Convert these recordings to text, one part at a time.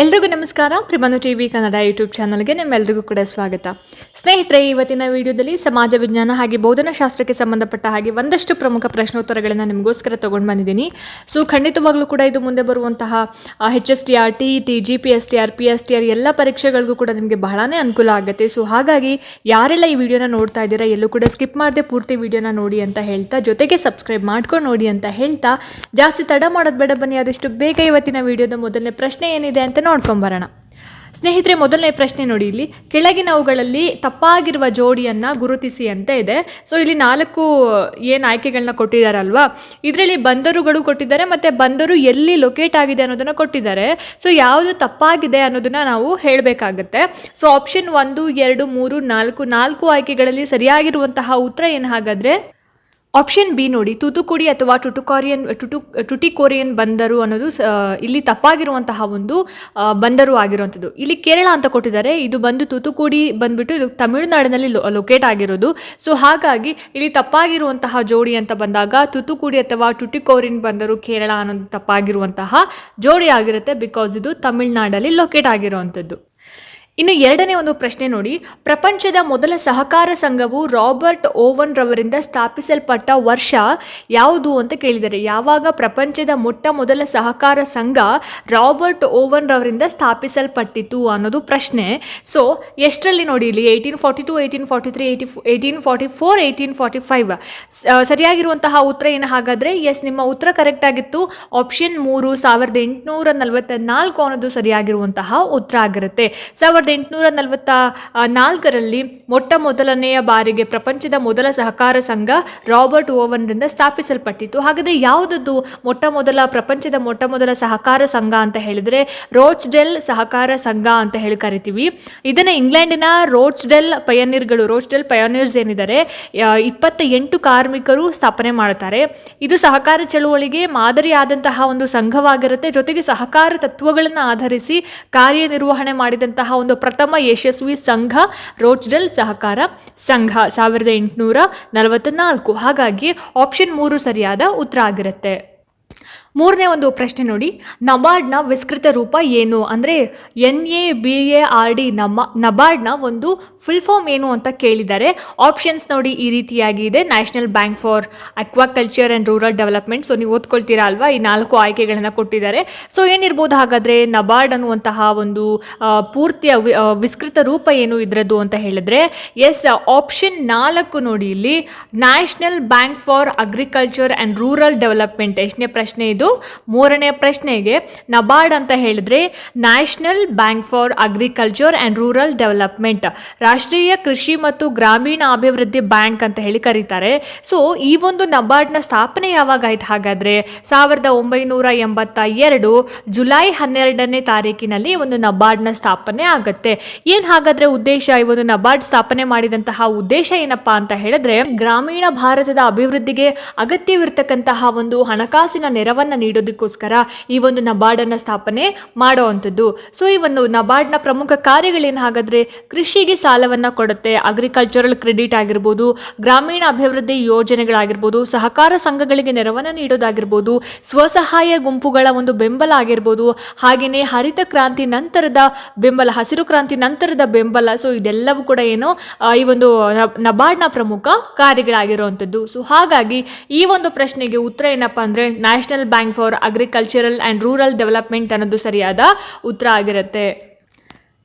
ಎಲ್ರಿಗೂ ನಮಸ್ಕಾರ. ಪ್ರಿಮನು TV Kannada YouTube ಚಾನಲ್ಗೆ ನಿಮ್ಮೆಲ್ಲರಿಗೂ ಕೂಡ ಸ್ವಾಗತ. ಸ್ನೇಹಿತರೆ, ಇವತ್ತಿನ ವಿಡಿಯೋದಲ್ಲಿ ಸಮಾಜ ವಿಜ್ಞಾನ ಹಾಗೆ ಬೋಧನಾಶಾಸ್ತ್ರಕ್ಕೆ ಸಂಬಂಧಪಟ್ಟ ಹಾಗೆ ಒಂದಷ್ಟು ಪ್ರಮುಖ ಪ್ರಶ್ನೋತ್ತರಗಳನ್ನು ನಿಮಗೋಸ್ಕರ ತೊಗೊಂಡು ಬಂದಿದ್ದೀನಿ. ಸೊ ಖಂಡಿತವಾಗ್ಲೂ ಕೂಡ ಇದು ಮುಂದೆ ಬರುವಂತಹ HSTR, TET, GPSTR, PSTR ಎಲ್ಲ ಪರೀಕ್ಷೆಗಳಿಗೂ ಕೂಡ ನಿಮಗೆ ಬಹಳನೇ ಅನುಕೂಲ ಆಗುತ್ತೆ. ಸೊ ಹಾಗಾಗಿ ಯಾರೆಲ್ಲ ಈ ವಿಡಿಯೋನ ನೋಡ್ತಾ ಇದ್ದೀರಾ ಎಲ್ಲೂ ಕೂಡ ಸ್ಕಿಪ್ ಮಾಡದೆ ಪೂರ್ತಿ ವಿಡಿಯೋನ ನೋಡಿ ಅಂತ ಹೇಳ್ತಾ, ಜೊತೆಗೆ ಸಬ್ಸ್ಕ್ರೈಬ್ ಮಾಡ್ಕೊಂಡು ನೋಡಿ ಅಂತ ಹೇಳ್ತಾ, ಜಾಸ್ತಿ ತಡ ಮಾಡೋದು ಬೇಡ, ಬನ್ನಿ ಆದಷ್ಟು ಬೇಗ ಇವತ್ತಿನ ವಿಡಿಯೋದ ಮೊದಲನೇ ಪ್ರಶ್ನೆ ಏನಿದೆ ಅಂತ ನೋಡ್ಕೊಂಬರೋಣ. ಸ್ನೇಹಿತರೆ, ಮೊದಲನೇ ಪ್ರಶ್ನೆ ನೋಡಿ, ಇಲ್ಲಿ ಕೆಳಗಿನವುಗಳಲ್ಲಿ ತಪ್ಪಾಗಿರುವ ಜೋಡಿಯನ್ನು ಗುರುತಿಸಿ ಅಂತ ಇದೆ. ಸೊ ಇಲ್ಲಿ 4 ಏನು ಆಯ್ಕೆಗಳನ್ನ ಕೊಟ್ಟಿದ್ದಾರಲ್ವಾ, ಇದರಲ್ಲಿ ಬಂದರುಗಳು ಕೊಟ್ಟಿದ್ದಾರೆ ಮತ್ತು ಬಂದರು ಎಲ್ಲಿ ಲೊಕೇಟ್ ಆಗಿದೆ ಅನ್ನೋದನ್ನು ಕೊಟ್ಟಿದ್ದಾರೆ. ಸೊ ಯಾವುದು ತಪ್ಪಾಗಿದೆ ಅನ್ನೋದನ್ನು ನಾವು ಹೇಳಬೇಕಾಗತ್ತೆ. ಸೊ ಆಪ್ಷನ್ 1, 2, 3, 4 ಆಯ್ಕೆಗಳಲ್ಲಿ ಸರಿಯಾಗಿರುವಂತಹ ಉತ್ತರ ಏನು ಹಾಗಾದರೆ ಆಪ್ಷನ್ ಬಿ ನೋಡಿ, ತೂತುಕುಡಿ ಅಥವಾ ಟುಟಿಕೋರಿಯನ್ ಬಂದರು ಅನ್ನೋದು ಇಲ್ಲಿ ತಪ್ಪಾಗಿರುವಂತಹ ಒಂದು ಬಂದರು ಆಗಿರುವಂಥದ್ದು. ಇಲ್ಲಿ ಕೇರಳ ಅಂತ ಕೊಟ್ಟಿದ್ದಾರೆ, ಇದು ಬಂದು ತೂತುಕುಡಿ ಬಂದ್ಬಿಟ್ಟು ಇದು ತಮಿಳುನಾಡಿನಲ್ಲಿ ಲೊಕೇಟ್ ಆಗಿರೋದು. ಸೊ ಹಾಗಾಗಿ ಇಲ್ಲಿ ತಪ್ಪಾಗಿರುವಂತಹ ಜೋಡಿ ಅಂತ ಬಂದಾಗ ತೂತುಕುಡಿ ಅಥವಾ ಟುಟಿಕೋರಿಯನ್ ಬಂದರು ಕೇರಳ ಅನ್ನೋದು ತಪ್ಪಾಗಿರುವಂತಹ ಜೋಡಿ ಆಗಿರುತ್ತೆ, ಬಿಕಾಸ್ ಇದು ತಮಿಳುನಾಡಲ್ಲಿ ಲೊಕೇಟ್ ಆಗಿರುವಂಥದ್ದು. ಇನ್ನು ಎರಡನೇ ಒಂದು ಪ್ರಶ್ನೆ ನೋಡಿ, ಪ್ರಪಂಚದ ಮೊದಲ ಸಹಕಾರ ಸಂಘವು ರಾಬರ್ಟ್ ಓವನ್ ರವರಿಂದ ಸ್ಥಾಪಿಸಲ್ಪಟ್ಟ ವರ್ಷ ಯಾವುದು ಅಂತ ಕೇಳಿದ್ದಾರೆ. ಯಾವಾಗ ಪ್ರಪಂಚದ ಮೊದಲ ಸಹಕಾರ ಸಂಘ ರಾಬರ್ಟ್ ಓವನ್ ರವರಿಂದ ಸ್ಥಾಪಿಸಲ್ಪಟ್ಟಿತು ಅನ್ನೋದು ಪ್ರಶ್ನೆ. ಸೊ ಎಷ್ಟರಲ್ಲಿ ನೋಡಿ, ಇಲ್ಲಿ 1842, 1843, 1844, 1845 ಸರಿಯಾಗಿರುವಂತಹ ಉತ್ತರ ಏನು ಹಾಗಾದರೆ? ಎಸ್, ನಿಮ್ಮ ಉತ್ತರ ಕರೆಕ್ಟ್ ಆಗಿತ್ತು. ಆಪ್ಷನ್ 3, 1844 ಅನ್ನೋದು ಸರಿಯಾಗಿರುವಂತಹ ಉತ್ತರ ಆಗಿರುತ್ತೆ. 1844ರಲ್ಲಿ ಮೊದಲನೆಯ ಬಾರಿಗೆ ಪ್ರಪಂಚದ ಮೊದಲ ಸಹಕಾರ ಸಂಘ ರಾಬರ್ಟ್ ಓವನ್ರಿಂದ ಸ್ಥಾಪಿಸಲ್ಪಟ್ಟಿತ್ತು. ಹಾಗಾದರೆ ಯಾವುದದ್ದು ಪ್ರಪಂಚದ ಮೊದಲ ಸಹಕಾರ ಸಂಘ ಅಂತ ಹೇಳಿದರೆ ಸಹಕಾರ ಸಂಘ ಅಂತ ಹೇಳಿ ಕರಿತೀವಿ. ಇದನ್ನು ಇಂಗ್ಲೆಂಡಿನ ರೋಚ್ಡೆಲ್ ಪಯನೀರ್ಸ್ ಏನಿದ್ದಾರೆ 28 ಕಾರ್ಮಿಕರು ಸ್ಥಾಪನೆ ಮಾಡ್ತಾರೆ. ಇದು ಸಹಕಾರ ಚಳುವಳಿಗೆ ಮಾದರಿಯಾದಂತಹ ಒಂದು ಸಂಘವಾಗಿರುತ್ತೆ. ಜೊತೆಗೆ ಸಹಕಾರ ತತ್ವಗಳನ್ನು ಆಧರಿಸಿ ಕಾರ್ಯನಿರ್ವಹಣೆ ಮಾಡಿದಂತಹ ಒಂದು ಪ್ರಥಮ ಯಶಸ್ವಿ ಸಂಘ ರೋಚ್ಡೆಲ್ ಸಹಕಾರ ಸಂಘ 1844. ಹಾಗಾಗಿ ಆಪ್ಷನ್ 3 ಸರಿಯಾದ ಉತ್ತರ ಆಗಿರುತ್ತೆ. ಮೂರನೇ ಒಂದು ಪ್ರಶ್ನೆ ನೋಡಿ, ನಬಾರ್ಡ್ನ ವಿಸ್ತೃತ ರೂಪ ಏನು ಅಂದರೆ NABARD ನಬಾರ್ಡ್ನ ಒಂದು ಫುಲ್ ಫಾರ್ಮ್ ಏನು ಅಂತ ಕೇಳಿದ್ದಾರೆ. ಆಪ್ಷನ್ಸ್ ನೋಡಿ ಈ ರೀತಿಯಾಗಿ ಇದೆ: national bank for aquaculture and rural development. So ನೀವು ಓದ್ಕೊಳ್ತೀರಾ ಅಲ್ವಾ, ಈ 4 ಆಯ್ಕೆಗಳನ್ನು ಕೊಟ್ಟಿದ್ದಾರೆ. ಸೊ ಏನಿರ್ಬೋದು ಹಾಗಾದರೆ ನಬಾರ್ಡ್ ಅನ್ನುವಂತಹ ಒಂದು ಪೂರ್ತಿಯ ವಿಸ್ತೃತ ರೂಪ ಏನು ಇದರದ್ದು ಅಂತ ಹೇಳಿದ್ರೆ, ಎಸ್, ಆಪ್ಷನ್ 4 ನೋಡಿ, ಇಲ್ಲಿ national bank for agriculture and rural development. ಎಷ್ಟನೇ ಪ್ರಶ್ನೆ ಇದು? ಮೂರನೇ ಪ್ರಶ್ನೆಗೆ ನಬಾರ್ಡ್ ಅಂತ ಹೇಳಿದ್ರೆ national bank for agriculture and rural development, ರಾಷ್ಟ್ರೀಯ ಕೃಷಿ ಮತ್ತು ಗ್ರಾಮೀಣ ಅಭಿವೃದ್ಧಿ ಬ್ಯಾಂಕ್ ಅಂತ ಹೇಳಿ ಕರೀತಾರೆ. ಸೊ ಈ ಒಂದು ನಬಾರ್ಡ್ನ ಸ್ಥಾಪನೆ ಯಾವಾಗ ಆಯ್ತು ಹಾಗಾದರೆ? 1982 ಜುಲೈ 12ನೇ ತಾರೀಕಿನಲ್ಲಿ ಒಂದು ನಬಾರ್ಡ್ನ ಸ್ಥಾಪನೆ ಆಗುತ್ತೆ. ಏನು ಹಾಗಾದರೆ ಉದ್ದೇಶ? ಈ ಒಂದು ನಬಾರ್ಡ್ ಸ್ಥಾಪನೆ ಮಾಡಿದಂತಹ ಉದ್ದೇಶ ಏನಪ್ಪಾ ಅಂತ ಹೇಳಿದ್ರೆ, ಗ್ರಾಮೀಣ ಭಾರತದ ಅಭಿವೃದ್ಧಿಗೆ ಅಗತ್ಯವಿರ್ತಕ್ಕಂತಹ ಒಂದು ಹಣಕಾಸಿನ ನೆರವನ್ನು ನೀಡೋದಕ್ಕೋಸ್ಕರ ಈ ಒಂದು ನಬಾರ್ಡನ್ನು ಸ್ಥಾಪನೆ ಮಾಡುವಂಥದ್ದು. ಸೊ ಈ ಒಂದು ನಬಾರ್ಡ್ನ ಪ್ರಮುಖ ಕಾರ್ಯಗಳೇನು ಹಾಗಾದರೆ? ಕೃಷಿಗೆ ಸಾಲವನ್ನು ಕೊಡುತ್ತೆ, ಅಗ್ರಿಕಲ್ಚರಲ್ ಕ್ರೆಡಿಟ್ ಆಗಿರ್ಬೋದು, ಗ್ರಾಮೀಣ ಅಭಿವೃದ್ಧಿ ಯೋಜನೆಗಳಾಗಿರ್ಬೋದು, ಸಹಕಾರ ಸಂಘಗಳಿಗೆ ನೆರವನ್ನು ನೀಡೋದಾಗಿರ್ಬೋದು, ಸ್ವಸಹಾಯ ಗುಂಪುಗಳ ಒಂದು ಬೆಂಬಲ ಆಗಿರ್ಬೋದು, ಹಾಗೆಯೇ ಹರಿತ ಕ್ರಾಂತಿ ನಂತರದ ಬೆಂಬಲ, ಹಸಿರು ಕ್ರಾಂತಿ ನಂತರದ ಬೆಂಬಲ. ಸೊ ಇದೆಲ್ಲವೂ ಕೂಡ ಏನು ಈ ಒಂದು ನಬಾರ್ಡ್ನ ಪ್ರಮುಖ ಕಾರ್ಯಗಳಾಗಿರುವಂಥದ್ದು. ಸೊ ಹಾಗಾಗಿ ಈ ಒಂದು ಪ್ರಶ್ನೆಗೆ ಉತ್ತರ ಏನಪ್ಪಾ ಅಂದರೆ national bank for agricultural and rural development ಅನ್ನೋದು ಸರಿಯಾದ ಉತ್ತರ ಆಗಿರುತ್ತೆ.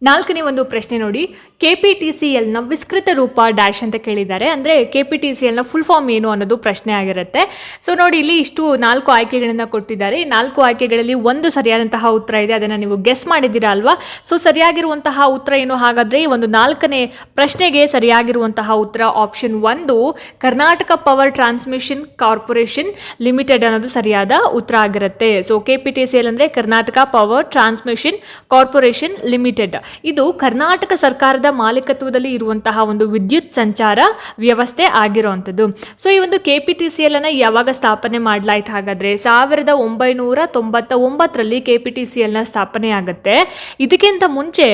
ನಾಲ್ಕನೇ ಒಂದು ಪ್ರಶ್ನೆ ನೋಡಿ, KPTCLನ ವಿಸ್ತೃತ ರೂಪ ಡ್ಯಾಶ್ ಅಂತ ಕೇಳಿದ್ದಾರೆ. ಅಂದರೆ KPTCLನ ಫುಲ್ ಫಾರ್ಮ್ ಏನು ಅನ್ನೋದು ಪ್ರಶ್ನೆ ಆಗಿರುತ್ತೆ. ಸೊ ನೋಡಿ, ಇಲ್ಲಿ ಇಷ್ಟು 4 ಆಯ್ಕೆಗಳನ್ನು ಕೊಟ್ಟಿದ್ದಾರೆ. ಈ 4 ಆಯ್ಕೆಗಳಲ್ಲಿ ಒಂದು ಸರಿಯಾದಂತಹ ಉತ್ತರ ಇದೆ, ಅದನ್ನು ನೀವು ಗೆಸ್ ಮಾಡಿದ್ದೀರಾ ಅಲ್ವಾ? ಸೊ ಸರಿಯಾಗಿರುವಂತಹ ಉತ್ತರ ಏನು ಹಾಗಾದರೆ? ಈ ಒಂದು 4ನೇ ಪ್ರಶ್ನೆಗೆ ಸರಿಯಾಗಿರುವಂತಹ ಉತ್ತರ option 1, Karnataka power transmission corporation limited ಅನ್ನೋದು ಸರಿಯಾದ ಉತ್ತರ ಆಗಿರುತ್ತೆ. ಸೊ KPTCL ಅಂದರೆ Karnataka power transmission corporation limited. ಇದು ಕರ್ನಾಟಕ ಸರ್ಕಾರದ ಮಾಲೀಕತ್ವದಲ್ಲಿ ಇರುವಂತಹ ಒಂದು ವಿದ್ಯುತ್ ಸಂಚಾರ ವ್ಯವಸ್ಥೆ ಆಗಿರುವಂಥದ್ದು. ಸೊ ಈ ಒಂದು KPTCL ಅನ್ನು ಯಾವಾಗ ಸ್ಥಾಪನೆ ಮಾಡಲಾಯ್ತು ಹಾಗಾದರೆ? 1999ರಲ್ಲಿ KPTCLನ ಸ್ಥಾಪನೆ ಆಗುತ್ತೆ. ಇದಕ್ಕಿಂತ ಮುಂಚೆ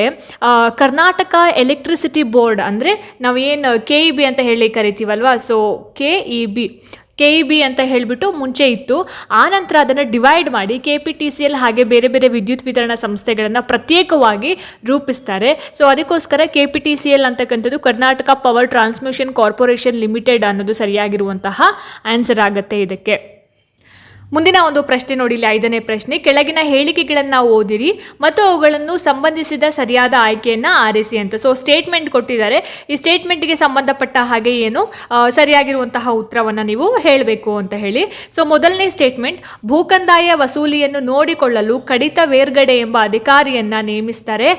ಕರ್ನಾಟಕ ಎಲೆಕ್ಟ್ರಿಸಿಟಿ ಬೋರ್ಡ್ ಅಂದರೆ ನಾವೇನು KEB ಅಂತ ಹೇಳಿ ಕರಿತೀವಲ್ವಾ, ಸೊ KEB KEB ಅಂತ ಹೇಳಿಬಿಟ್ಟು ಮುಂಚೆ ಇತ್ತು. ಆನಂತರ ಅದನ್ನು ಡಿವೈಡ್ ಮಾಡಿ KPTCL ಹಾಗೆ ಬೇರೆ ಬೇರೆ ವಿದ್ಯುತ್ ವಿತರಣಾ ಸಂಸ್ಥೆಗಳನ್ನು ಪ್ರತ್ಯೇಕವಾಗಿ ರೂಪಿಸ್ತಾರೆ. ಸೊ ಅದಕ್ಕೋಸ್ಕರ KPTCL ಅಂತಕ್ಕಂಥದ್ದು Karnataka power transmission corporation limited ಅನ್ನೋದು ಸರಿಯಾಗಿರುವಂತಹ ಆನ್ಸರ್ ಆಗುತ್ತೆ ಇದಕ್ಕೆ. ಮುಂದಿನ ಒಂದು ಪ್ರಶ್ನೆ ನೋಡಿ, ಇಲ್ಲಿ 5ನೇ ಪ್ರಶ್ನೆ. ಕೆಳಗಿನ ಹೇಳಿಕೆಗಳನ್ನು ಓದಿರಿ ಮತ್ತು ಅವುಗಳನ್ನು ಸಂಬಂಧಿಸಿದ ಸರಿಯಾದ ಆಯ್ಕೆಯನ್ನು ಆರಿಸಿ ಅಂತ. ಸೊ ಸ್ಟೇಟ್ಮೆಂಟ್ ಕೊಟ್ಟಿದ್ದಾರೆ. ಈ ಸ್ಟೇಟ್ಮೆಂಟ್ಗೆ ಸಂಬಂಧಪಟ್ಟ ಹಾಗೆ ಏನು ಸರಿಯಾಗಿರುವಂತಹ ಉತ್ತರವನ್ನು ನೀವು ಹೇಳಬೇಕು ಅಂತ ಹೇಳಿ. ಸೊ ಮೊದಲನೇ ಸ್ಟೇಟ್ಮೆಂಟ್, ಭೂಕಂದಾಯ ವಸೂಲಿಯನ್ನು ನೋಡಿಕೊಳ್ಳಲು ಕಡಿತ ವೇರ್ಗಡೆ ಎಂಬ ಅಧಿಕಾರಿಯನ್ನು ನೇಮಿಸ್ತಾರೆ.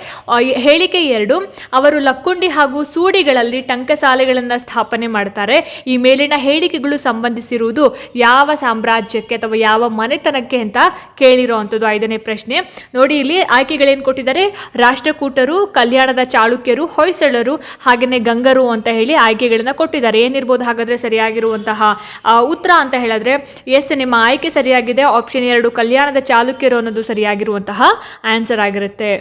ಹೇಳಿಕೆ 2, ಅವರು ಲಕ್ಕುಂಡಿ ಹಾಗೂ ಸೂಡಿಗಳಲ್ಲಿ ಟಂಕಸಾಲೆಗಳನ್ನು ಸ್ಥಾಪನೆ ಮಾಡ್ತಾರೆ. ಈ ಮೇಲಿನ ಹೇಳಿಕೆಗಳು ಸಂಬಂಧಿಸಿರುವುದು ಯಾವ ಸಾಮ್ರಾಜ್ಯಕ್ಕೆ ಅಥವಾ ಯಾವ ಮನೆತನಕ್ಕೆ ಅಂತ ಕೇಳಿರೋ ಅಂಥದ್ದು 5ನೇ ಪ್ರಶ್ನೆ. ನೋಡಿ ಇಲ್ಲಿ ಆಯ್ಕೆಗಳೇನು ಕೊಟ್ಟಿದ್ದಾರೆ, ರಾಷ್ಟ್ರಕೂಟರು, ಕಲ್ಯಾಣದ ಚಾಳುಕ್ಯರು, ಹೊಯ್ಸಳರು ಹಾಗೆಯೇ ಗಂಗರು ಅಂತ ಹೇಳಿ ಆಯ್ಕೆಗಳನ್ನ ಕೊಟ್ಟಿದ್ದಾರೆ. ಏನಿರ್ಬೋದು ಹಾಗಾದರೆ ಸರಿಯಾಗಿರುವಂತಹ ಉತ್ತರ ಅಂತ ಹೇಳಿದ್ರೆ ಎಸ್, ನಿಮ್ಮ ಆಯ್ಕೆ ಸರಿಯಾಗಿದೆ. ಆಪ್ಷನ್ 2 ಕಲ್ಯಾಣದ ಚಾಲುಕ್ಯರು ಅನ್ನೋದು ಸರಿಯಾಗಿರುವಂತಹ ಆನ್ಸರ್ ಆಗಿರುತ್ತೆ.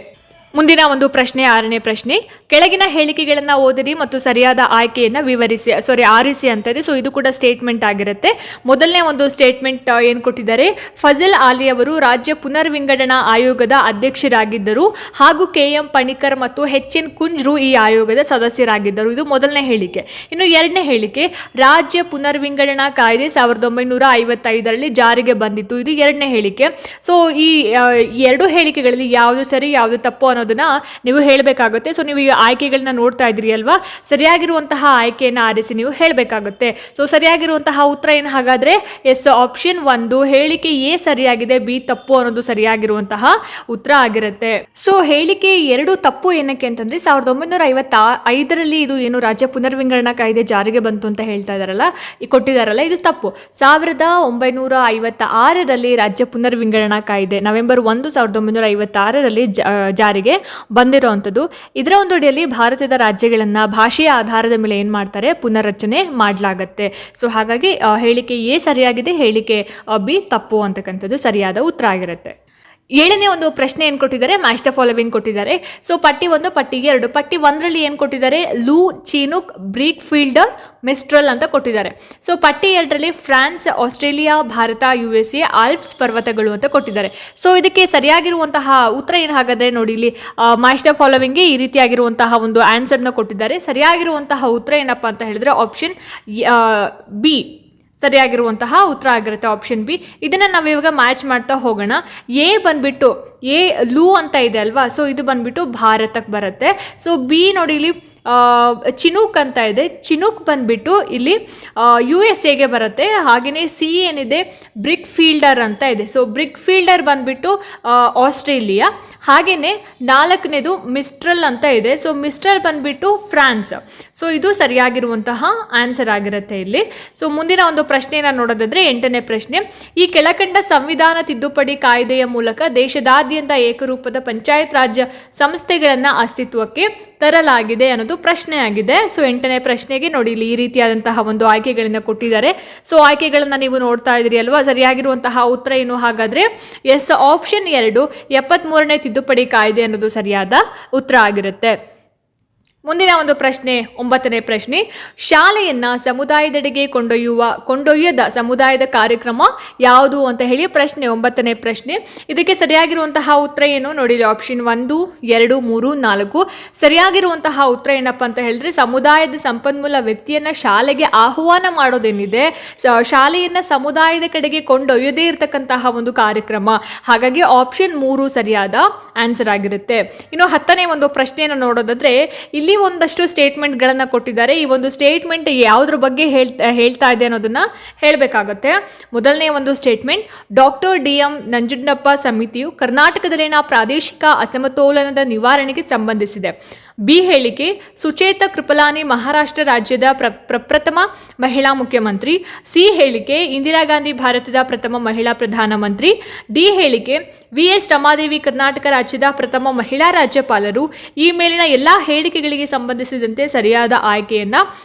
ಮುಂದಿನ ಒಂದು ಪ್ರಶ್ನೆ 6ನೇ ಪ್ರಶ್ನೆ. ಕೆಳಗಿನ ಹೇಳಿಕೆಗಳನ್ನು ಓದಿರಿ ಮತ್ತು ಸರಿಯಾದ ಆಯ್ಕೆಯನ್ನು ಆರಿಸಿ ಅಂತ ಇದೆ. ಸೊ ಇದು ಕೂಡ ಸ್ಟೇಟ್ಮೆಂಟ್ ಆಗಿರುತ್ತೆ. ಮೊದಲನೇ ಒಂದು ಸ್ಟೇಟ್ಮೆಂಟ್ ಏನು ಕೊಟ್ಟಿದ್ದಾರೆ, ಫಜಲ್ ಆಲಿ ಅವರು ರಾಜ್ಯ ಪುನರ್ವಿಂಗಡಣಾ ಆಯೋಗದ ಅಧ್ಯಕ್ಷರಾಗಿದ್ದರು ಹಾಗೂ KM ಪಣಿಕರ್ ಮತ್ತು HN ಕುಂಜ್ರು ಈ ಆಯೋಗದ ಸದಸ್ಯರಾಗಿದ್ದರು. ಇದು ಮೊದಲನೇ ಹೇಳಿಕೆ. ಇನ್ನು 2ನೇ ಹೇಳಿಕೆ, ರಾಜ್ಯ ಪುನರ್ವಿಂಗಡಣಾ ಕಾಯ್ದೆ 1955ರಲ್ಲಿ ಜಾರಿಗೆ ಬಂದಿತ್ತು. ಇದು 2ನೇ ಹೇಳಿಕೆ. ಸೊ ಈ 2 ಹೇಳಿಕೆಗಳಲ್ಲಿ ಯಾವುದು ಸರಿ ಯಾವುದು ತಪ್ಪು ಅನ್ನೋದನ್ನ ನೀವು ಹೇಳಬೇಕಾಗುತ್ತೆ. ಸೊ ನೀವು ಈ ಆಯ್ಕೆಗಳನ್ನ ನೋಡ್ತಾ ಇದ್ರಿ ಅಲ್ವಾ, ಸರಿಯಾಗಿರುವಂತಹ ಆಯ್ಕೆಯನ್ನು ಆರಿಸಿ ನೀವು ಹೇಳಬೇಕಾಗುತ್ತೆ. ಸೊ ಸರಿಯಾಗಿರುವಂತಹ ಉತ್ತರ ಏನು ಹಾಗಾದ್ರೆ ಎಸ್, ಆಪ್ಷನ್ 1 ಹೇಳಿಕೆ A ಸರಿಯಾಗಿದೆ, B ತಪ್ಪು ಅನ್ನೋದು ಸರಿಯಾಗಿರುವಂತಹ ಉತ್ತರ ಆಗಿರುತ್ತೆ. ಸೊ ಹೇಳಿಕೆ 2 ತಪ್ಪು ಏನಕ್ಕೆ ಅಂತಂದ್ರೆ 1955ರಲ್ಲಿ ಇದು ಏನು ರಾಜ್ಯ ಪುನರ್ವಿಂಗಡಣಾ ಕಾಯ್ದೆ ಜಾರಿಗೆ ಬಂತು ಅಂತ ಹೇಳ್ತಾ ಇದಾರಲ್ಲ, ಕೊಟ್ಟಿದಾರಲ್ಲ, ಇದು ತಪ್ಪು. 1956ರಲ್ಲಿ ರಾಜ್ಯ ಪುನರ್ವಿಂಗಡಣಾ ಕಾಯ್ದೆ ನವೆಂಬರ್ 1, 1956ರಲ್ಲಿ ಜಾರಿಗೆ ಬಂದಿರುವಂಥದ್ದು. ಇದರ ಒಂದು ಅಡಿಯಲ್ಲಿ ಭಾರತದ ರಾಜ್ಯಗಳನ್ನು ಭಾಷೆಯ ಆಧಾರದ ಮೇಲೆ ಏನು ಮಾಡ್ತಾರೆ, ಪುನರ್ರಚನೆ ಮಾಡಲಾಗತ್ತೆ. ಸೊ ಹಾಗಾಗಿ ಹೇಳಿಕೆ A ಸರಿಯಾಗಿದೆ, ಹೇಳಿಕೆ B ತಪ್ಪು ಅಂತಕ್ಕಂಥದ್ದು ಸರಿಯಾದ ಉತ್ತರ ಆಗಿರುತ್ತೆ. 7ನೇ ಒಂದು ಪ್ರಶ್ನೆ ಏನು ಕೊಟ್ಟಿದ್ದಾರೆ, ಮ್ಯಾಚ್ ದ ಫಾಲೋವಿಂಗ್ ಕೊಟ್ಟಿದ್ದಾರೆ. ಸೊ ಪಟ್ಟಿ 1, ಪಟ್ಟಿ 2. ಪಟ್ಟಿ 1ರಲ್ಲಿ ಏನು ಕೊಟ್ಟಿದ್ದಾರೆ, ಲೂ, ಚೀನುಕ್, ಬ್ರೀಕ್ ಫೀಲ್ಡರ್, ಮಿಸ್ಟ್ರಲ್ ಅಂತ ಕೊಟ್ಟಿದ್ದಾರೆ. ಸೊ ಪಟ್ಟಿ 2ರಲ್ಲಿ France, Australia, Bharat, USA, Alps ಪರ್ವತಗಳು ಅಂತ ಕೊಟ್ಟಿದ್ದಾರೆ. ಸೊ ಇದಕ್ಕೆ ಸರಿಯಾಗಿರುವಂತಹ ಉತ್ತರ ಏನು ಹಾಗಾದರೆ ನೋಡಿ, ಇಲ್ಲಿ ಮ್ಯಾಚ್ ದ ಫಾಲೋವಿಂಗ್ಗೆ ಈ ರೀತಿಯಾಗಿರುವಂತಹ ಒಂದು ಆನ್ಸರ್ನ ಕೊಟ್ಟಿದ್ದಾರೆ. ಸರಿಯಾಗಿರುವಂತಹ ಉತ್ತರ ಏನಪ್ಪ ಅಂತ ಹೇಳಿದ್ರೆ ಆಪ್ಷನ್ B ಸರಿಯಾಗಿರುವಂತಹ ಉತ್ತರ ಆಗಿರುತ್ತೆ, ಆಪ್ಷನ್ B. ಇದನ್ನು ನಾವು ಇವಾಗ ಮ್ಯಾಚ್ ಮಾಡ್ತಾ ಹೋಗೋಣ. A ಬಂದ್ಬಿಟ್ಟು ಲೂ ಅಂತ ಇದೆ ಅಲ್ವಾ, ಸೊ ಇದು ಬಂದ್ಬಿಟ್ಟು ಭಾರತಕ್ಕೆ ಬರುತ್ತೆ. ಸೊ B ನೋಡಿ ಇಲ್ಲಿ ಚಿನೂಕ್ ಅಂತ ಇದೆ, ಚಿನೂಕ್ ಬಂದ್ಬಿಟ್ಟು ಇಲ್ಲಿ USA ಬರುತ್ತೆ. ಹಾಗೆಯೇ C ಏನಿದೆ ಬ್ರಿಕ್ ಫೀಲ್ಡರ್ ಅಂತ ಇದೆ. ಸೊ ಬ್ರಿಕ್ ಫೀಲ್ಡರ್ ಬಂದ್ಬಿಟ್ಟು ಆಸ್ಟ್ರೇಲಿಯಾ. ಹಾಗೆಯೇ 4ನೇದು ಮಿಸ್ಟ್ರಲ್ ಅಂತ ಇದೆ. ಸೊ ಮಿಸ್ಟ್ರಲ್ ಬಂದ್ಬಿಟ್ಟು ಫ್ರಾನ್ಸ್. ಸೊ ಇದು ಸರಿಯಾಗಿರುವಂತಹ ಆನ್ಸರ್ ಆಗಿರುತ್ತೆ ಇಲ್ಲಿ. ಸೊ ಮುಂದಿನ ಒಂದು ಪ್ರಶ್ನೆಯನ್ನು ನೋಡೋದಾದ್ರೆ 8ನೇ ಪ್ರಶ್ನೆ. ಈ ಕೆಳಕಂಡ ಸಂವಿಧಾನ ತಿದ್ದುಪಡಿ ಕಾಯ್ದೆಯ ಮೂಲಕ ದೇಶದಾದ್ಯಂತ ಏಕರೂಪದ ಪಂಚಾಯತ್ ರಾಜ್ ಸಂಸ್ಥೆಗಳನ್ನು ಅಸ್ತಿತ್ವಕ್ಕೆ ತರಲಾಗಿದೆ ಅನ್ನೋದು ಪ್ರಶ್ನೆ ಆಗಿದೆ. ಸೊ 8ನೇ ಪ್ರಶ್ನೆಗೆ ನೋಡಿ ಇಲ್ಲಿ ಈ ರೀತಿಯಾದಂತಹ ಒಂದು ಆಯ್ಕೆಗಳನ್ನು ಕೊಟ್ಟಿದ್ದಾರೆ. ಸೊ ಆಯ್ಕೆಗಳನ್ನು ನೀವು ನೋಡ್ತಾ ಇದ್ರಿ ಅಲ್ವಾ, ಸರಿಯಾಗಿರುವಂತಹ ಉತ್ತರ ಏನು ಹಾಗಾದ್ರೆ ಎಸ್, ಆಪ್ಷನ್ 2 73ನೇ ತಿದ್ದುಪಡಿ ಕಾಯ್ದೆ ಅನ್ನೋದು ಸರಿಯಾದ ಉತ್ತರ ಆಗಿರುತ್ತೆ. ಮುಂದಿನ ಒಂದು ಪ್ರಶ್ನೆ 9ನೇ ಪ್ರಶ್ನೆ. ಶಾಲೆಯನ್ನ ಸಮುದಾಯದೆಡೆಗೆ ಕೊಂಡೊಯ್ಯದ ಸಮುದಾಯದ ಕಾರ್ಯಕ್ರಮ ಯಾವುದು ಅಂತ ಹೇಳಿ ಪ್ರಶ್ನೆ 9ನೇ ಪ್ರಶ್ನೆ. ಇದಕ್ಕೆ ಸರಿಯಾಗಿರುವಂತಹ ಉತ್ತರ ಏನು ನೋಡಿ, ಆಪ್ಷನ್ 1, 2, 3, 4. ಸರಿಯಾಗಿರುವಂತಹ ಉತ್ತರ ಏನಪ್ಪ ಅಂತ ಹೇಳಿದ್ರೆ ಸಮುದಾಯದ ಸಂಪನ್ಮೂಲ ವ್ಯಕ್ತಿಯನ್ನ ಶಾಲೆಗೆ ಆಹ್ವಾನ ಮಾಡೋದೇನಿದೆ, ಶಾಲೆಯನ್ನ ಸಮುದಾಯದ ಕಡೆಗೆ ಕೊಂಡೊಯ್ಯದೇ ಇರತಕ್ಕಂತಹ ಒಂದು ಕಾರ್ಯಕ್ರಮ. ಹಾಗಾಗಿ ಆಪ್ಷನ್ 3 ಸರಿಯಾದ ಆನ್ಸರ್ ಆಗಿರುತ್ತೆ. ಇನ್ನು 10ನೇ ಒಂದು ಪ್ರಶ್ನೆಯನ್ನು ನೋಡೋದಾದ್ರೆ ಇಲ್ಲಿ ಒಂದಷ್ಟು ಸ್ಟೇಟ್ಮೆಂಟ್ಗಳನ್ನು ಕೊಟ್ಟಿದ್ದಾರೆ. ಈ ಒಂದು ಸ್ಟೇಟ್ಮೆಂಟ್ ಯಾವುದ್ರ ಬಗ್ಗೆ ಹೇಳ್ತಾ ಇದೆ ಅನ್ನೋದನ್ನ ಹೇಳಬೇಕಾಗತ್ತೆ. ಮೊದಲನೇ ಒಂದು ಸ್ಟೇಟ್ಮೆಂಟ್, ಡಾಕ್ಟರ್ DM ನಂಜುಂಡಪ್ಪ ಸಮಿತಿಯು ಕರ್ನಾಟಕದಲ್ಲಿನ ಪ್ರಾದೇಶಿಕ ಅಸಮತೋಲನದ ನಿವಾರಣೆಗೆ ಸಂಬಂಧಿಸಿದೆ. B ಹೇಳಿಕೆ, ಸುಚೇತ ಕೃಪಲಾನಿ ಮಹಾರಾಷ್ಟ್ರ ರಾಜ್ಯದ ಪ್ರಪ್ರಥಮ ಮಹಿಳಾ ಮುಖ್ಯಮಂತ್ರಿ. C ಹೇಳಿಕೆ, ಇಂದಿರಾ ಗಾಂಧಿ ಭಾರತದ ಪ್ರಥಮ ಮಹಿಳಾ ಪ್ರಧಾನಮಂತ್ರಿ. D ಹೇಳಿಕೆ, VS ರಮಾದೇವಿ ಕರ್ನಾಟಕ ರಾಜ್ಯದ ಪ್ರಥಮ ಮಹಿಳಾ ರಾಜ್ಯಪಾಲರು. ಈ ಮೇಲಿನ ಎಲ್ಲ ಹೇಳಿಕೆಗಳಿಗೆ ಸಂಬಂಧಿಸಿದಂತೆ ಸರಿಯಾದ ಆಯ್ಕೆಯನ್ನ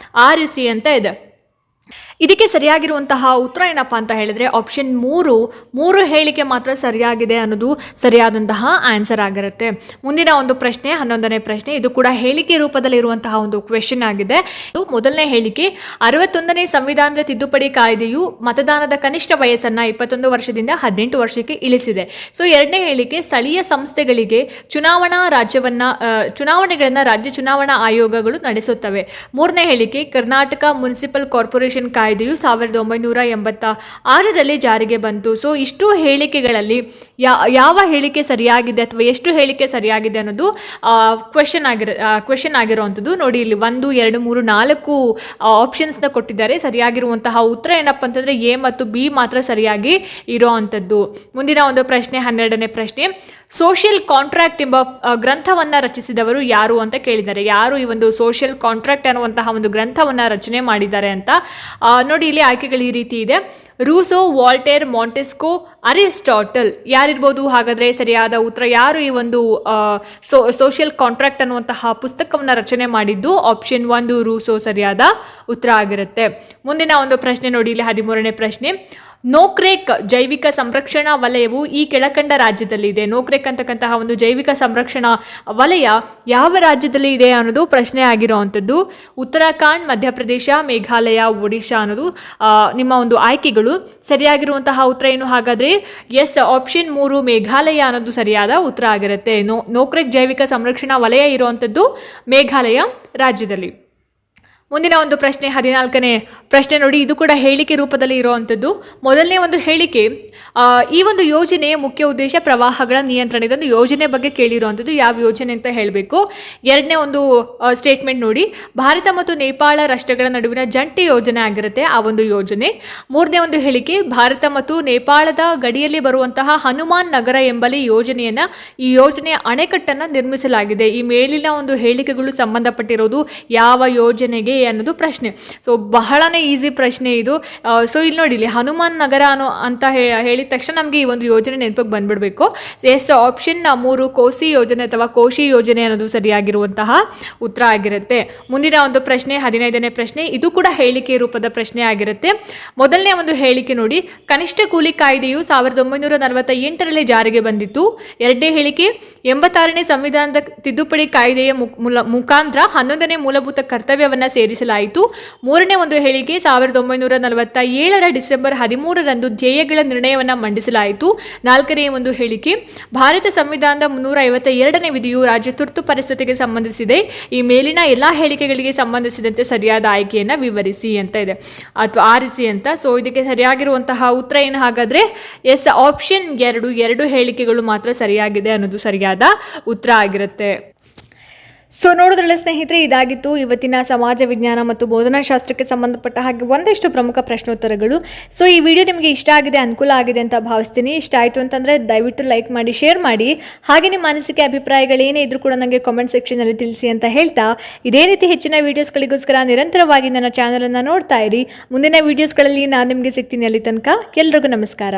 ಆರಿಸಿ ಅಂತ ಇದೆ. ಇದಕ್ಕೆ ಸರಿಯಾಗಿರುವಂತಹ ಉತ್ತರ ಏನಪ್ಪ ಅಂತ ಹೇಳಿದ್ರೆ ಆಪ್ಷನ್ ಮೂರು ಹೇಳಿಕೆ ಮಾತ್ರ ಸರಿಯಾಗಿದೆ ಅನ್ನೋದು ಸರಿಯಾದಂತಹ ಆನ್ಸರ್ ಆಗಿರುತ್ತೆ. ಮುಂದಿನ ಒಂದು ಪ್ರಶ್ನೆ 11ನೇ ಪ್ರಶ್ನೆ. ಇದು ಕೂಡ ಹೇಳಿಕೆ ರೂಪದಲ್ಲಿರುವಂತಹ ಒಂದು ಕ್ವೆಶನ್ ಆಗಿದೆ. ಮೊದಲನೇ ಹೇಳಿಕೆ, 61ನೇ ಸಂವಿಧಾನದ ತಿದ್ದುಪಡಿ ಕಾಯ್ದೆಯು ಮತದಾನದ ಕನಿಷ್ಠ ವಯಸ್ಸನ್ನ 21 ವರ್ಷದಿಂದ 18 ವರ್ಷಕ್ಕೆ ಇಳಿಸಿದೆ. ಸೊ ಎರಡನೇ ಹೇಳಿಕೆ, ಸ್ಥಳೀಯ ಸಂಸ್ಥೆಗಳಿಗೆ ಚುನಾವಣೆಗಳನ್ನ ರಾಜ್ಯ ಚುನಾವಣಾ ಆಯೋಗಗಳು ನಡೆಸುತ್ತವೆ. ಮೂರನೇ ಹೇಳಿಕೆ, ಕರ್ನಾಟಕ ಮುನ್ಸಿಪಲ್ ಕಾರ್ಪೊರೇಷನ್ ಕಾಯ್ದೆಯು 1986ರಲ್ಲಿ ಜಾರಿಗೆ ಬಂತು. ಸೊ ಇಷ್ಟು ಹೇಳಿಕೆಗಳಲ್ಲಿ ಯಾವ ಹೇಳಿಕೆ ಸರಿಯಾಗಿದೆ ಅಥವಾ ಎಷ್ಟು ಹೇಳಿಕೆ ಸರಿಯಾಗಿದೆ ಅನ್ನೋದು ಕ್ವೆಶನ್ ಆಗಿರುವಂಥದ್ದು. ನೋಡಿ, ಇಲ್ಲಿ 1, 2, 3, 4 ಆಪ್ಷನ್ಸ್ನ ಕೊಟ್ಟಿದ್ದಾರೆ. ಸರಿಯಾಗಿರುವಂತಹ ಉತ್ತರ ಏನಪ್ಪ ಅಂತಂದ್ರೆ ಎ ಮತ್ತು ಬಿ ಮಾತ್ರ ಸರಿಯಾಗಿ ಇರೋವಂಥದ್ದು. ಮುಂದಿನ ಒಂದು ಪ್ರಶ್ನೆ 12ನೇ ಪ್ರಶ್ನೆ. ಸೋಷಿಯಲ್ ಕಾಂಟ್ರಾಕ್ಟ್ ಎಂಬ ಗ್ರಂಥವನ್ನ ರಚಿಸಿದವರು ಯಾರು ಅಂತ ಕೇಳಿದ್ದಾರೆ. ಯಾರು ಈ ಒಂದು ಸೋಷಿಯಲ್ ಕಾಂಟ್ರಾಕ್ಟ್ ಅನ್ನುವಂತಹ ಒಂದು ಗ್ರಂಥವನ್ನ ರಚನೆ ಮಾಡಿದ್ದಾರೆ ಅಂತ ನೋಡಿ, ಇಲ್ಲಿ ಆಯ್ಕೆಗಳು ಈ ರೀತಿ ಇದೆ. Rousseau, Voltaire, Montesquieu, Aristotle. ಯಾರಿರ್ಬೋದು ಹಾಗಾದ್ರೆ ಸರಿಯಾದ ಉತ್ತರ? ಯಾರು ಈ ಒಂದು ಸೋಷಿಯಲ್ ಕಾಂಟ್ರಾಕ್ಟ್ ಅನ್ನುವಂತಹ ಪುಸ್ತಕವನ್ನು ರಚನೆ ಮಾಡಿದ್ದು? ಆಪ್ಷನ್ 1 ರೂಸೋ ಸರಿಯಾದ ಉತ್ತರ ಆಗಿರುತ್ತೆ. ಮುಂದಿನ ಒಂದು ಪ್ರಶ್ನೆ ನೋಡಿ, ಇಲ್ಲಿ 13ನೇ ಪ್ರಶ್ನೆ. ನೋಕ್ರೇಕ್ ಜೈವಿಕ ಸಂರಕ್ಷಣಾ ವಲಯವು ಈ ಕೆಳಕಂಡ ರಾಜ್ಯದಲ್ಲಿ ಇದೆ. ನೋಕ್ರೇಕ್ ಅಂತಕ್ಕಂತಹ ಒಂದು ಜೈವಿಕ ಸಂರಕ್ಷಣಾ ವಲಯ ಯಾವ ರಾಜ್ಯದಲ್ಲಿ ಇದೆ ಅನ್ನೋದು ಪ್ರಶ್ನೆ ಆಗಿರುವಂಥದ್ದು. ಉತ್ತರಾಖಂಡ್, ಮಧ್ಯಪ್ರದೇಶ, ಮೇಘಾಲಯ, ಒಡಿಶಾ ಅನ್ನೋದು ನಿಮ್ಮ ಒಂದು ಆಯ್ಕೆಗಳು. ಸರಿಯಾಗಿರುವಂತಹ ಉತ್ತರ ಏನು ಹಾಗಾದ್ರೆ? ಎಸ್, ಆಪ್ಷನ್ 3 ಮೇಘಾಲಯ ಅನ್ನೋದು ಸರಿಯಾದ ಉತ್ತರ ಆಗಿರುತ್ತೆ. ನೋಕ್ರೇಕ್ ಜೈವಿಕ ಸಂರಕ್ಷಣಾ ವಲಯ ಇರುವಂಥದ್ದು ಮೇಘಾಲಯ ರಾಜ್ಯದಲ್ಲಿ. ಮುಂದಿನ ಒಂದು ಪ್ರಶ್ನೆ 14ನೇ ಪ್ರಶ್ನೆ ನೋಡಿ, ಇದು ಕೂಡ ಹೇಳಿಕೆ ರೂಪದಲ್ಲಿ ಇರುವಂಥದ್ದು. ಮೊದಲನೇ ಒಂದು ಹೇಳಿಕೆ, ಈ ಒಂದು ಯೋಜನೆಯ ಮುಖ್ಯ ಉದ್ದೇಶ ಪ್ರವಾಹಗಳ ನಿಯಂತ್ರಣ. ಇದೊಂದು ಯೋಜನೆ ಬಗ್ಗೆ ಕೇಳಿರುವಂಥದ್ದು. ಯಾವ ಯೋಜನೆ ಅಂತ ಹೇಳಬೇಕು. ಎರಡನೇ ಒಂದು ಸ್ಟೇಟ್ಮೆಂಟ್ ನೋಡಿ, ಭಾರತ ಮತ್ತು ನೇಪಾಳ ರಾಷ್ಟ್ರಗಳ ನಡುವಿನ ಜಂಟಿ ಯೋಜನೆ ಆಗಿರುತ್ತೆ ಆ ಒಂದು ಯೋಜನೆ. ಮೂರನೇ ಒಂದು ಹೇಳಿಕೆ, ಭಾರತ ಮತ್ತು ನೇಪಾಳದ ಗಡಿಯಲ್ಲಿ ಬರುವಂತಹ ಹನುಮಾನ್ ನಗರ ಎಂಬಲ್ಲಿ ಈ ಯೋಜನೆಯ ಅಣೆಕಟ್ಟನ್ನು ನಿರ್ಮಿಸಲಾಗಿದೆ. ಈ ಮೇಲಿನ ಒಂದು ಹೇಳಿಕೆಗಳು ಸಂಬಂಧಪಟ್ಟಿರೋದು ಯಾವ ಯೋಜನೆಗೆ ಅನ್ನೋದು ಪ್ರಶ್ನೆ. ಸೊ ಬಹಳನೇ ಈಸಿ ಪ್ರಶ್ನೆ ಇದು. ಸೊ ಇಲ್ಲಿ ನೋಡಿ, ಇಲ್ಲಿ ಹನುಮಾನ್ ನಗರ ಅಂತ ಹೇಳಿದ ತಕ್ಷಣ ನಮಗೆ ಈ ಒಂದು ಯೋಜನೆ ನೆನಪಿಗೆ ಬಂದ್ಬಿಡ್ಬೇಕು. ಎಸ್, ಆಪ್ಷನ್ 3 ಕೋಸಿ ಯೋಜನೆ ಅಥವಾ ಕೋಶಿ ಯೋಜನೆ ಅನ್ನೋದು ಸರಿಯಾಗಿರುವಂತಹ ಉತ್ತರ ಆಗಿರುತ್ತೆ. ಮುಂದಿನ ಒಂದು ಪ್ರಶ್ನೆ 15ನೇ ಪ್ರಶ್ನೆ. ಇದು ಕೂಡ ಹೇಳಿಕೆ ರೂಪದ ಪ್ರಶ್ನೆ ಆಗಿರುತ್ತೆ. ಮೊದಲನೇ ಒಂದು ಹೇಳಿಕೆ ನೋಡಿ, ಕನಿಷ್ಠ ಕೂಲಿ ಕಾಯ್ದೆಯು 1948ರಲ್ಲಿ ಜಾರಿಗೆ ಬಂದಿತ್ತು. ಎರಡನೇ ಹೇಳಿಕೆ, 86ನೇ ಸಂವಿಧಾನದ ತಿದ್ದುಪಡಿ ಕಾಯ್ದೆಯ ಮುಖಾಂತರ 11ನೇ ಮೂಲಭೂತ ಕರ್ತವ್ಯವನ್ನ ಸೇರಿಸಲಾಯಿತು. ಮೂರನೇ ಒಂದು ಹೇಳಿಕೆ, 1947ರ ಡಿಸೆಂಬರ್ 13ರಂದು ಧ್ಯೇಯಗಳ ನಿರ್ಣಯವನ್ನು ಮಂಡಿಸಲಾಯಿತು. ನಾಲ್ಕನೇ ಒಂದು ಹೇಳಿಕೆ, ಭಾರತ ಸಂವಿಧಾನದ 352ನೇ ವಿಧಿಯು ರಾಜ್ಯ ತುರ್ತು ಪರಿಸ್ಥಿತಿಗೆ ಸಂಬಂಧಿಸಿದೆ. ಈ ಮೇಲಿನ ಎಲ್ಲಾ ಹೇಳಿಕೆಗಳಿಗೆ ಸಂಬಂಧಿಸಿದಂತೆ ಸರಿಯಾದ ಆಯ್ಕೆಯನ್ನು ವಿವರಿಸಿ ಅಂತ ಇದೆ ಅಥವಾ ಆರಿಸಿ ಅಂತ. ಸೊ ಇದಕ್ಕೆ ಸರಿಯಾಗಿರುವಂತಹ ಉತ್ತರ ಏನು ಹಾಗಾದ್ರೆ? ಎಸ್, ಆಪ್ಷನ್ 2 ಹೇಳಿಕೆಗಳು ಮಾತ್ರ ಸರಿಯಾಗಿದೆ ಅನ್ನೋದು ಸರಿಯಾದ ಉತ್ತರ ಆಗಿರುತ್ತೆ. ಸೊ ನೋಡಿದ್ರಲ್ಲ ಸ್ನೇಹಿತರೆ, ಇದಾಗಿತ್ತು ಇವತ್ತಿನ ಸಮಾಜ ವಿಜ್ಞಾನ ಮತ್ತು ಬೋಧನಾಶಾಸ್ತ್ರಕ್ಕೆ ಸಂಬಂಧಪಟ್ಟ ಹಾಗೆ ಒಂದಷ್ಟು ಪ್ರಮುಖ ಪ್ರಶ್ನೋತ್ತರಗಳು. ಸೊ ಈ ವಿಡಿಯೋ ನಿಮಗೆ ಇಷ್ಟ ಆಗಿದೆ, ಅನುಕೂಲ ಆಗಿದೆ ಅಂತ ಭಾವಿಸ್ತೀನಿ. ಇಷ್ಟ ಆಯಿತು ಅಂತಂದರೆ ದಯವಿಟ್ಟು ಲೈಕ್ ಮಾಡಿ, ಶೇರ್ ಮಾಡಿ. ಹಾಗೆ ನಿಮ್ಮ ಅನಿಸಿಕೆ ಅಭಿಪ್ರಾಯಗಳೇನೇ ಇದ್ರೂ ಕೂಡ ನನಗೆ ಕಾಮೆಂಟ್ ಸೆಕ್ಷನಲ್ಲಿ ತಿಳಿಸಿ ಅಂತ ಹೇಳ್ತಾ, ಇದೇ ರೀತಿ ಹೆಚ್ಚಿನ ವೀಡಿಯೋಸ್ಗಳಿಗೋಸ್ಕರ ನಿರಂತರವಾಗಿ ನನ್ನ ಚಾನಲನ್ನು ನೋಡ್ತಾ ಇರಿ. ಮುಂದಿನ ವೀಡಿಯೋಸ್ಗಳಲ್ಲಿ ನಾನು ನಿಮಗೆ ಸಿಗ್ತೀನಿ. ಅಲ್ಲಿ ತನಕ ಎಲ್ರಿಗೂ ನಮಸ್ಕಾರ.